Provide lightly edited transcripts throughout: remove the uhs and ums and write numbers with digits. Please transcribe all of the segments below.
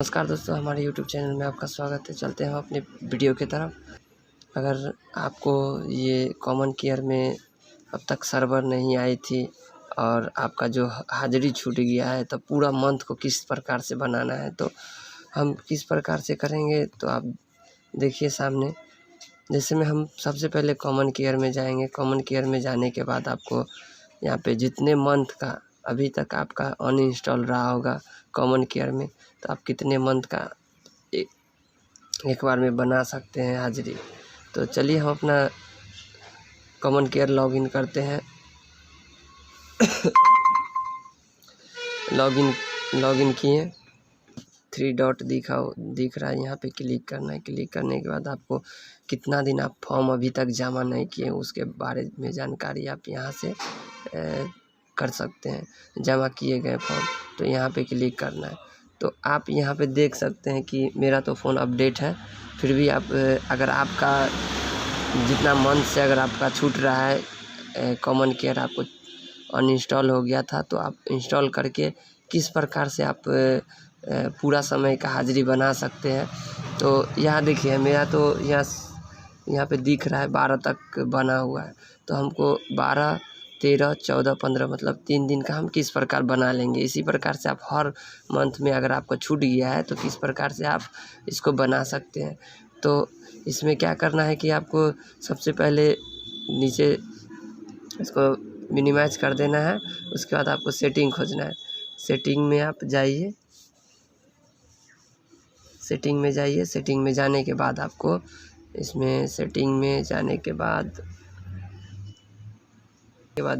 नमस्कार दोस्तों, हमारे YouTube चैनल में आपका स्वागत है। चलते हैं अपने वीडियो की तरफ। अगर आपको ये कॉमन केयर में अब तक सर्वर नहीं आई थी और आपका जो हाज़िरी छूट गया है, तो पूरा मंथ को किस प्रकार से बनाना है, तो हम किस प्रकार से करेंगे तो आप देखिए सामने। जैसे में हम सबसे पहले कॉमन केयर में जाएंगे। कॉमन केयर में जाने के बाद आपको यहाँ पे जितने मंथ का अभी तक आपका अनइंस्टॉल रहा होगा कॉमन केयर में, तो आप कितने मंथ का एक बार में बना सकते हैं हाज़िरी। तो चलिए हम अपना कॉमन केयर लॉगिन करते हैं। लॉगिन किए, 3 डॉट दिख रहा है, यहाँ पे क्लिक करना है। क्लिक करने के बाद आपको कितना दिन आप फॉर्म अभी तक जमा नहीं किए उसके बारे में जानकारी आप यहाँ से कर सकते हैं। जमा किए गए फॉर्म, तो यहाँ पे क्लिक करना है। तो आप यहाँ पे देख सकते हैं कि मेरा तो फ़ोन अपडेट है, फिर भी आप अगर आपका जितना मंथ से अगर आपका छूट रहा है कॉमन केयर आपको अनइंस्टॉल हो गया था, तो आप इंस्टॉल करके किस प्रकार से आप पूरा समय का हाज़िरी बना सकते हैं। तो यहाँ देखिए मेरा तो यहाँ पे दिख रहा है 12 तक बना हुआ है। तो हमको 12, 13, 14, 15 मतलब 3 दिन का हम किस प्रकार बना लेंगे। इसी प्रकार से आप हर मंथ में अगर आपको छूट गया है तो किस प्रकार से आप इसको बना सकते हैं। तो इसमें क्या करना है कि आपको सबसे पहले नीचे इसको मिनिमाइज कर देना है। उसके बाद आपको सेटिंग खोजना है। सेटिंग में आप जाइए। सेटिंग में जाने के बाद आपको इसमें सेटिंग में जाने के बाद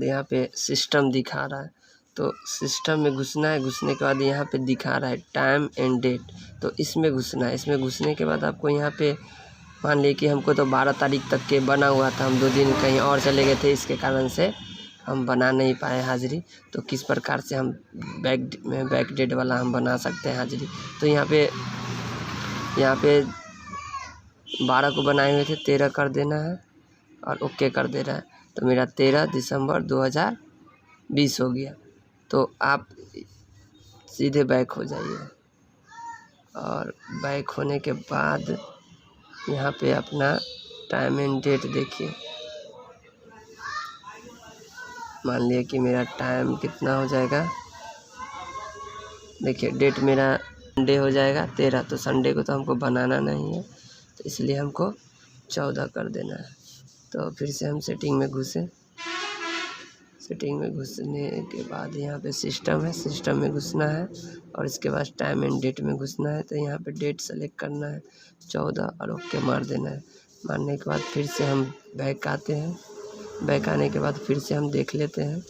यहाँ पे सिस्टम दिखा रहा है, तो सिस्टम में घुसना है। घुसने के बाद यहाँ पे दिखा रहा है टाइम एंड डेट, तो इसमें घुसना है। इसमें घुसने के बाद आपको यहाँ पे मान लीजिए कि हमको तो 12 तारीख तक के बना हुआ था, हम 2 दिन कहीं और चले गए थे, इसके कारण से हम बना नहीं पाए हाज़िरी। तो किस प्रकार से हम बैक डेट वाला हम बना सकते हैं हाज़िरी। तो यहाँ पे 12 को बनाए हुए थे, 13 कर देना है और ओके कर दे रहा है। तो मेरा 13 दिसंबर 2020 हो गया। तो आप सीधे बैक हो जाइए और बैक होने के बाद यहाँ पे अपना टाइम एंड डेट देखिए। मान लिया कि मेरा टाइम कितना हो जाएगा, देखिए डेट मेरा संडे हो जाएगा 13। तो संडे को तो हमको बनाना नहीं है, तो इसलिए हमको 14 कर देना है। तो फिर से हम सेटिंग में घुसे। सेटिंग में घुसने के बाद यहाँ पे सिस्टम है, सिस्टम में घुसना है और इसके बाद टाइम एंड डेट में घुसना है। तो यहाँ पे डेट सेलेक्ट करना है 14 और ओके मार देना है। मारने के बाद फिर से हम बैक आते हैं। बैक आने के बाद फिर से हम देख लेते हैं,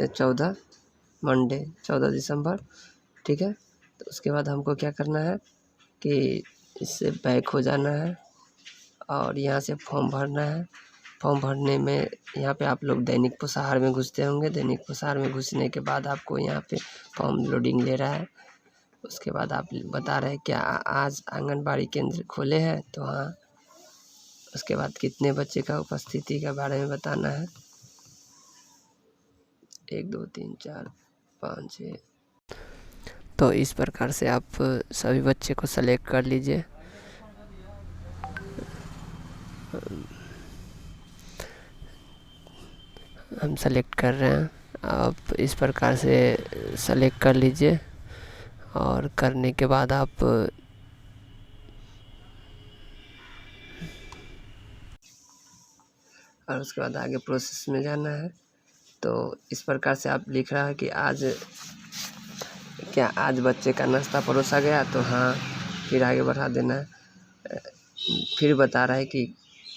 14 मंडे 14 दिसंबर, ठीक है। तो उसके बाद हमको क्या करना है कि इससे बैक हो जाना है और यहाँ से फॉर्म भरना है। फॉर्म भरने में यहाँ पे आप लोग दैनिक पोषाहार में घुसते होंगे। दैनिक पोषाहार में घुसने के बाद आपको यहाँ पे फॉर्म लोडिंग ले रहा है। उसके बाद आप बता रहे हैं क्या आज आंगनबाड़ी केंद्र खोले हैं, तो हाँ। उसके बाद कितने बच्चे का उपस्थिति के बारे में बताना है, 1 2 3 4 5 6। तो इस प्रकार से आप सभी बच्चे को सेलेक्ट कर लीजिए। हम सेलेक्ट कर रहे हैं, आप इस प्रकार से सेलेक्ट कर लीजिए। और करने के बाद आप और उसके बाद आगे प्रोसेस में जाना है। तो इस प्रकार से आप लिख रहा है कि आज बच्चे का नाश्ता परोसा गया, तो हाँ। फिर आगे बढ़ा देना है। फिर बता रहा है कि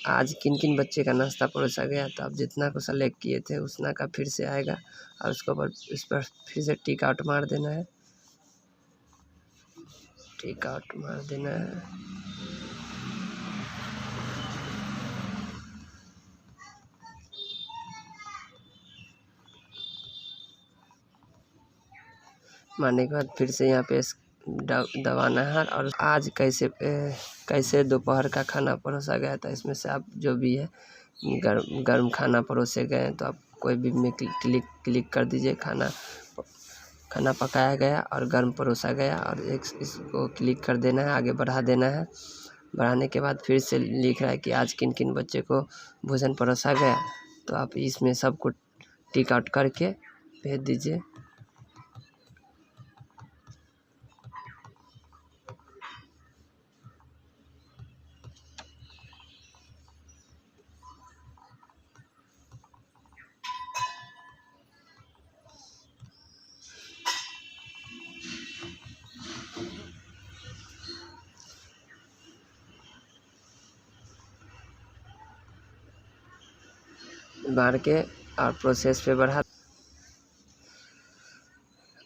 आज किन किन बच्चे का नाश्ता परोसा गया, तो आप जितना को सेलेक्ट किए थे उतना का फिर से आएगा और उसके ऊपर इस पर फिर से टिक आउट मार देना है। टिक आउट मार देना है। मारने के बाद फिर से यहाँ पे दबाना है और आज कैसे दोपहर का खाना परोसा गया था, इसमें से आप जो भी है गर्म खाना परोसे गए, तो आप कोई भी में क्लिक कर दीजिए। खाना खाना पकाया गया और गर्म परोसा गया, और एक इसको क्लिक कर देना है, आगे बढ़ा देना है। बढ़ाने के बाद फिर से लिख रहा है कि आज किन किन बच्चे को भोजन परोसा गया, तो आप इसमें सबको टिक आउट करके भेज दीजिए। बाहर के और प्रोसेस पे बढ़ा,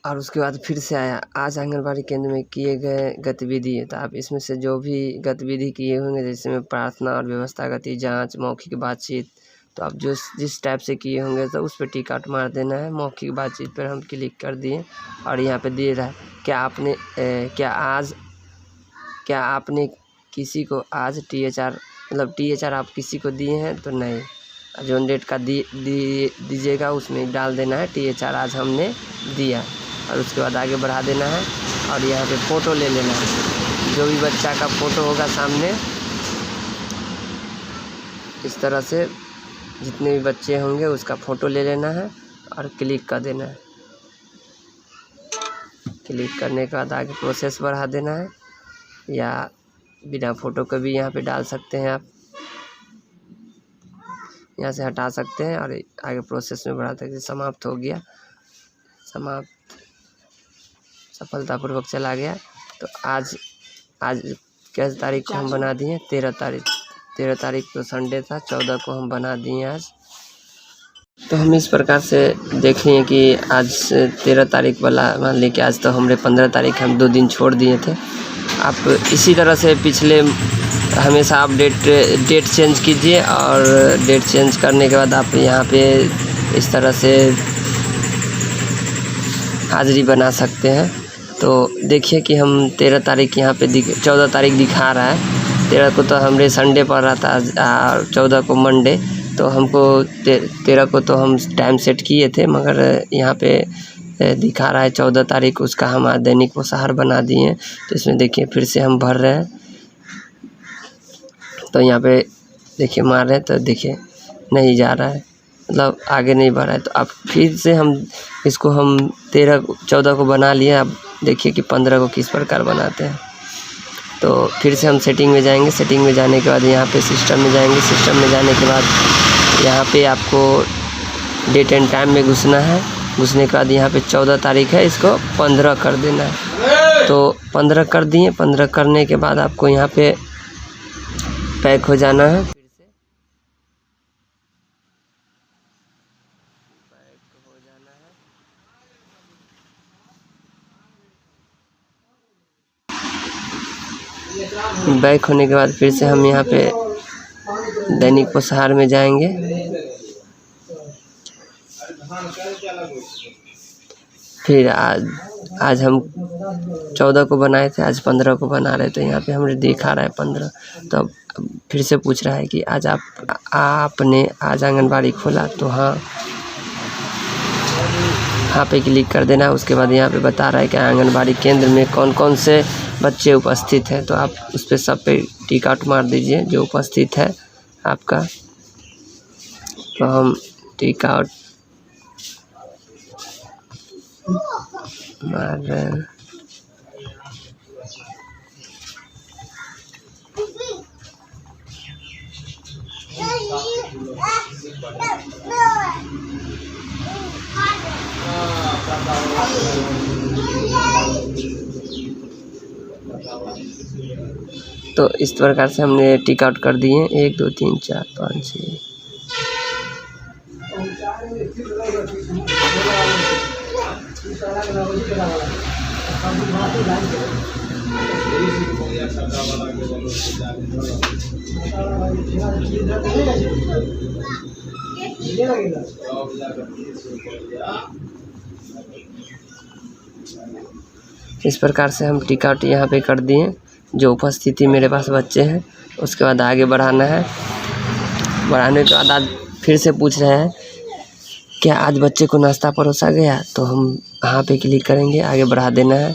और उसके बाद फिर से आया आज आंगनबाड़ी केंद्र में किए गए गतिविधि। तो आप इसमें से जो भी गतिविधि किए होंगे, जैसे में प्रार्थना और व्यवस्थागत जांच, मौखिक बातचीत, तो आप जिस टाइप से किए होंगे तो उस पर टिक आउट मार देना है। मौखिक बातचीत पर हम क्लिक कर दिए और यहाँ पे दे रहा है क्या आपने किसी को आज THR मतलब THR आप किसी को दिए हैं तो नहीं, जोन डेट का दीजिएगा उसमें डाल देना है THR आज हमने दिया, और उसके बाद आगे बढ़ा देना है। और यहाँ पे फ़ोटो ले लेना है, जो भी बच्चा का फ़ोटो होगा सामने, इस तरह से जितने भी बच्चे होंगे उसका फ़ोटो ले लेना है और क्लिक कर देना है। क्लिक करने के बाद आगे प्रोसेस बढ़ा देना है, या बिना फ़ोटो के भी यहाँ पे डाल सकते हैं आप, यहाँ से हटा सकते हैं और आगे प्रोसेस में बढ़ा सकते हैं। समाप्त हो गया, समाप्त सफलतापूर्वक चला गया। तो आज कैसे तारीख को हम बना दिए, 13 तारीख तो संडे था, 14 को हम बना दिए आज। तो हम इस प्रकार से देख लिए कि आज 13 तारीख वाला मान ली कि आज तो हमने 15 तारीख हम 2 दिन छोड़ दिए थे। आप इसी तरह से पिछले हमेशा आप डेट चेंज कीजिए, और डेट चेंज करने के बाद आप यहाँ पे इस तरह से हाज़िरी बना सकते हैं। तो देखिए कि हम 13 तारीख यहाँ पे 14 तारीख दिखा रहा है। 13 को तो हमने संडे पड़ रहा था और 14 को मंडे, तो हमको 13 को तो हम टाइम सेट किए थे, मगर यहाँ पे दिखा रहा है 14 तारीख। उसका हम आज दैनिक पोषाहार बना दिए हैं। तो इसमें देखिए फिर से हम भर रहे हैं, तो यहाँ पे देखिए मार रहे हैं, तो देखिए नहीं जा रहा है, मतलब आगे नहीं बढ़ रहा है। तो अब फिर से हम इसको हम 14 को बना लिए। अब देखिए कि 15 को किस प्रकार बनाते हैं। तो फिर से हम सेटिंग में जाएंगे। सेटिंग में जाने के बाद यहाँ पे सिस्टम में जाएंगे। सिस्टम में जाने के बाद यहाँ पे आपको डेट एंड टाइम में घुसना है। घुसने के बाद यहाँ पे 14 तारीख है, इसको 15 कर देना है। तो 15 कर दिए। 15 करने के बाद आपको यहाँ पे पैक हो जाना है। बैक होने के बाद फिर से हम यहाँ पे दैनिक पोषाहार में जाएंगे। फिर आज हम 14 को बनाए थे, आज 15 को बना रहे थे। यहाँ पे हमने दिखा रहा है 15। तो अब फिर से पूछ रहा है कि आज आपने आज आंगनबाड़ी खोला, तो हाँ पे क्लिक कर देना। उसके बाद यहाँ पे बता रहा है कि आंगनबाड़ी केंद्र में कौन कौन से बच्चे उपस्थित हैं, तो आप उस पर सब पे टिक आउट मार दीजिए जो उपस्थित है आपका। तो हम टिक आउट मार रहे हैं। तो इस प्रकार से हमने टिक आउट कर दिए 1 2 3 4 5 6। इस प्रकार से हम टिक आउट यहाँ पे कर दिए जो उपस्थिति मेरे पास बच्चे हैं। उसके बाद आगे बढ़ाना है। बढ़ाने के बाद आज फिर से पूछ रहे हैं क्या आज बच्चे को नाश्ता परोसा गया, तो हम यहाँ पे क्लिक करेंगे, आगे बढ़ा देना है।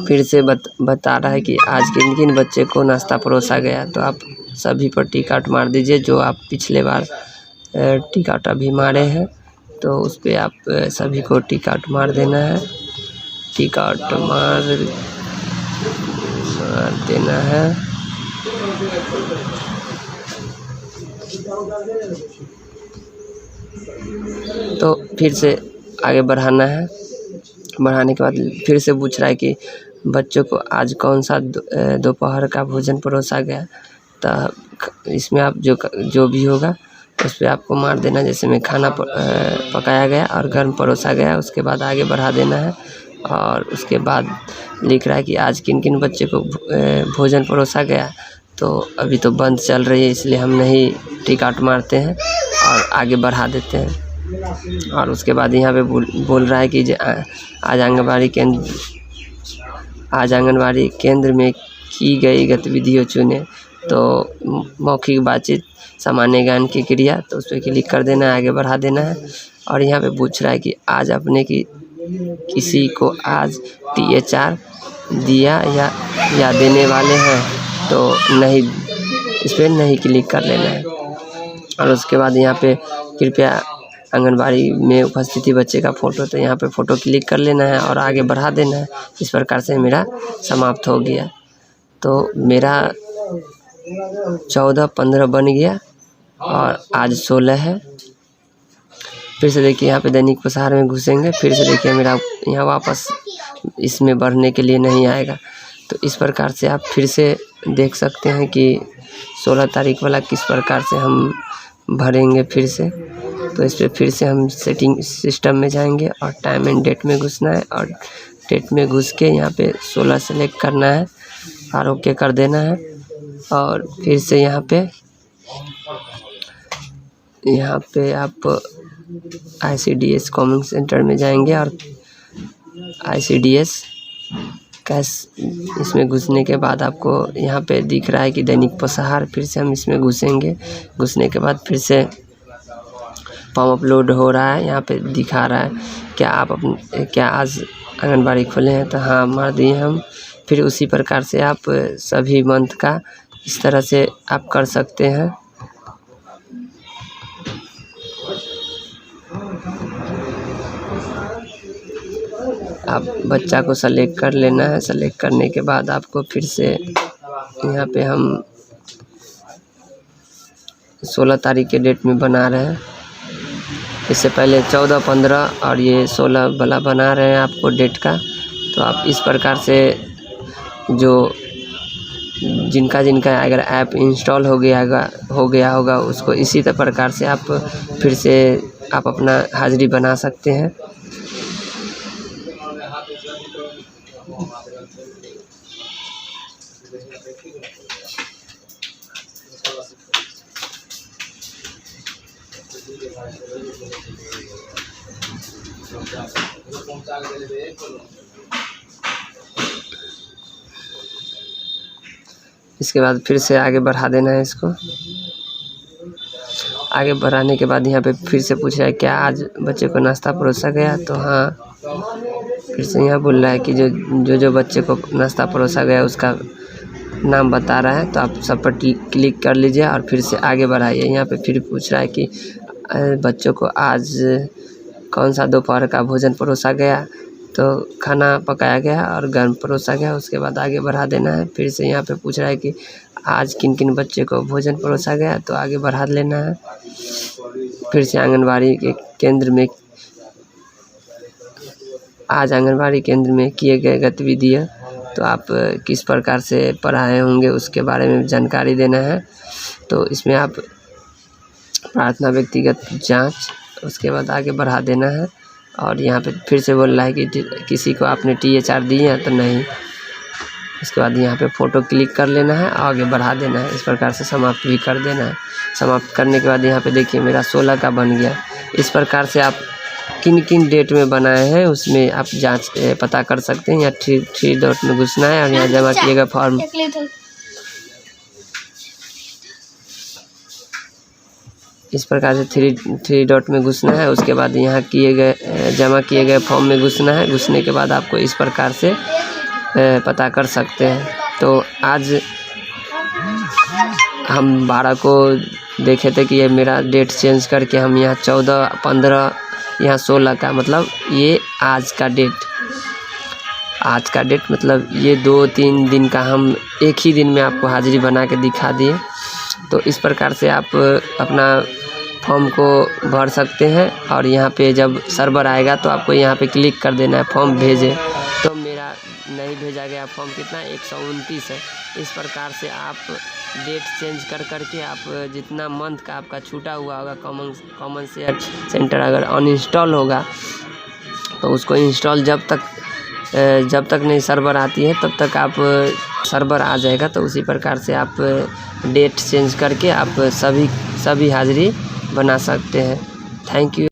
फिर से बता रहा है कि आज किन किन बच्चे को नाश्ता परोसा गया, तो आप सभी पर टिक आउट मार दीजिए। जो आप पिछले बार टिक आउट अभी मारे हैं, तो उस पर आप सभी को टिक आउट मार देना है। टिक आउट मार देना है। तो फिर से आगे बढ़ाना है। बढ़ाने के बाद फिर से पूछ रहा है कि बच्चों को आज कौन सा दोपहर का भोजन परोसा गया। तो इसमें आप जो भी होगा उस पर आपको मार देना। जैसे में खाना पकाया गया और गर्म परोसा गया, उसके बाद आगे बढ़ा देना है। और उसके बाद लिख रहा है कि आज किन किन बच्चे को भोजन परोसा गया। तो अभी तो बंद चल रही है, इसलिए हम नहीं टिक आउट मारते हैं और आगे बढ़ा देते हैं। और उसके बाद यहाँ पे बोल रहा है कि आज आंगनबाड़ी केंद्र में की गई गतिविधियों चुने। तो मौखिक बातचीत, सामान्य ज्ञान की क्रिया, तो उस पर क्लिक कर देना है, आगे बढ़ा देना है। और यहाँ पे पूछ रहा है कि आज अपने किसी को आज THR दिया या देने वाले हैं, तो नहीं, इस पर नहीं क्लिक कर लेना है। और उसके बाद यहाँ पे कृपया आंगनबाड़ी में उपस्थिति बच्चे का फ़ोटो, तो यहाँ पे फ़ोटो क्लिक कर लेना है और आगे बढ़ा देना है। इस प्रकार से मेरा समाप्त हो गया। तो मेरा 14-15 बन गया और आज 16 है। फिर से देखिए यहाँ पे दैनिक प्रसार में घुसेंगे, फिर से देखिए मेरा यहाँ वापस इसमें बढ़ने के लिए नहीं आएगा। तो इस प्रकार से आप फिर से देख सकते हैं कि 16 तारीख वाला किस प्रकार से हम भरेंगे फिर से। तो इस पर फिर से हम सेटिंग सिस्टम में जाएंगे और टाइम एंड डेट में घुसना है। और डेट में घुस के यहाँ पे 16 सेलेक्ट करना है और ओके कर देना है। और फिर से यहाँ पे आप ICDS कॉमन सेंटर में जाएंगे और ICDS कैश, इसमें घुसने के बाद आपको यहाँ पे दिख रहा है कि दैनिक प्रसार। फिर से हम इसमें घुसेंगे। घुसने के बाद फिर से फॉर्म अपलोड हो रहा है। यहाँ पे दिखा रहा है क्या आज आंगनबाड़ी खोले हैं, तो हाँ मार दिए हम। फिर उसी प्रकार से आप सभी मंथ का इस तरह से आप कर सकते हैं। आप बच्चा को सेलेक्ट कर लेना है। सेलेक्ट करने के बाद आपको फिर से यहाँ पे हम 16 तारीख के डेट में बना रहे हैं। इससे पहले 14, 15 और ये 16 वाला बना रहे हैं आपको डेट का। तो आप इस प्रकार से जो जिनका अगर ऐप इंस्टॉल हो गया होगा उसको इसी प्रकार से आप फिर से आप अपना हाज़िरी बना सकते हैं। इसके बाद फिर से आगे बढ़ा देना है इसको। आगे बढ़ाने के बाद यहाँ पे फिर से पूछ रहा है क्या आज बच्चे को नाश्ता परोसा गया, तो हाँ। फिर से यहाँ बोल रहा है कि जो बच्चे को नाश्ता परोसा गया उसका नाम बता रहा है। तो आप सब पर क्लिक कर लीजिए और फिर से आगे बढ़ाइए। यहाँ पे फिर पूछ रहा है कि बच्चों को आज कौन सा दोपहर का भोजन परोसा गया, तो खाना पकाया गया और गर्म परोसा गया। उसके बाद आगे बढ़ा देना है। फिर से यहाँ पे पूछ रहा है कि आज किन किन बच्चे को भोजन परोसा गया, तो आगे बढ़ा लेना है। फिर से आंगनबाड़ी के केंद्र में आज आंगनबाड़ी केंद्र में किए गए गतिविधियाँ, तो आप किस प्रकार से पढ़ाए होंगे उसके बारे में जानकारी देना है। तो इसमें आप प्रार्थना व्यक्तिगत जांच, उसके बाद आगे बढ़ा देना है। और यहाँ पे फिर से बोल रहा है कि किसी को आपने THR दी है, तो नहीं। उसके बाद यहाँ पे फ़ोटो क्लिक कर लेना है, आगे बढ़ा देना है। इस प्रकार से समाप्त भी कर देना है। समाप्त करने के बाद यहाँ पे देखिए मेरा 16 का बन गया। इस प्रकार से आप किन किन डेट में बनाए हैं उसमें आप जांच पता कर सकते हैं। यहाँ 3 डॉट में घुसना है और यहाँ जमा किएगा फॉर्म। इस प्रकार से थ्री डॉट में घुसना है। उसके बाद यहाँ जमा किए गए फॉर्म में घुसना है। घुसने के बाद आपको इस प्रकार से पता कर सकते हैं। तो आज हम 12 को देखे थे कि ये मेरा डेट चेंज करके हम यहाँ 14, 15, यहाँ 16 का मतलब ये आज का डेट मतलब ये 2-3 दिन का हम एक ही दिन में आपको हाजिरी बना के दिखा दिए। तो इस प्रकार से आप अपना फॉर्म को भर सकते हैं। और यहाँ पे जब सर्वर आएगा तो आपको यहाँ पे क्लिक कर देना है फॉर्म भेजें। तो मेरा नहीं भेजा गया फॉर्म कितना 129 है। इस प्रकार से आप डेट चेंज करके आप जितना मंथ का आपका छूटा हुआ होगा कॉमन शेयर सेंटर अगर अनइंस्टॉल होगा तो उसको इंस्टॉल जब तक नहीं सर्वर आती है तब तक आप सर्वर आ जाएगा। तो उसी प्रकार से आप डेट चेंज करके आप सभी हाजिरी बना सकते हैं। Thank you.